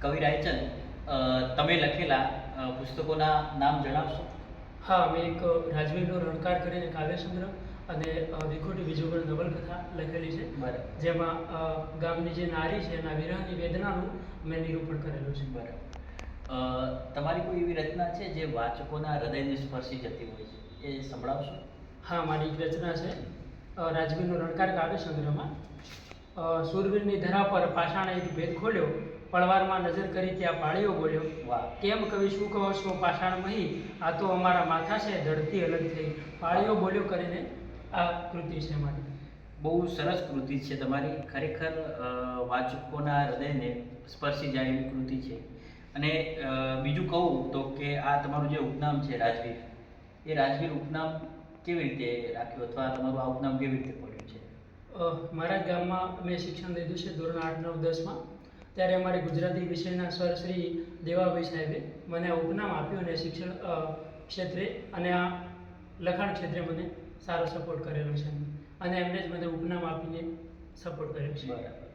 કવિ રાયચંદ, તમે લખેલા પુસ્તકોના નામ જણાવશો? હા, મેં એક રાજવીરનો રણકાર કરીને કાવ્ય સંગ્રહ અને વિખોટી બીજુગળ નવલકથા લખેલી છે. બરાબર. જેમાં ગામની જે નારી છે એના વિરહની વેદનાનું મેં નિરૂપણ કરેલું છે. બરાબર. તમારી કોઈ એવી રચના છે જે વાચકોના હૃદયને સ્પર્શી જતી હોય છે, એ સંભળાવશો? હા, મારી એક રચના છે રાજવીરનો રણકાર કાવ્ય સંગ્રહમાં. શૂરવીરની ધરા પર પાષાણે એક ભેદ ખોલ્યો, પળવારમાં નજર કરી ત્યાં પાળીઓ બોલ્યો. વાહ. કેમ કવિ શું કહો છો પાષાણ મહી, આ તો અમારા માથા છે ધરતી અલગ થઈ. પાળીઓ બોલ્યો કરીને આ કૃતિ છે મારી. બહુ સરસ કૃતિ છે તમારી, ખરેખર વાચકોના હૃદયને સ્પર્શી જાય એવી કૃતિ છે. અને બીજું કહું તો કે આ તમારું જે ઉપનામ છે રાજવીર, એ રાજવીર ઉપનામ કેવી રીતે રાખ્યું, અથવા તમારું આ ઉપનામ કેવી રીતે પડ્યું છે? મારા ગામમાં મેં શિક્ષણ લીધું છે ધોરણ 8, 9, 10માં. ત્યારે અમારે ગુજરાતી વિષયના સર શ્રી દેવાભાઈ સાહેબે મને આ ઉપનામ આપ્યું અને શિક્ષણ ક્ષેત્રે અને આ લખાણ ક્ષેત્રે મને સારો સપોર્ટ કરેલો છે અને એમને જ મને ઉપનામ આપીને સપોર્ટ કર્યો છે. બરાબર.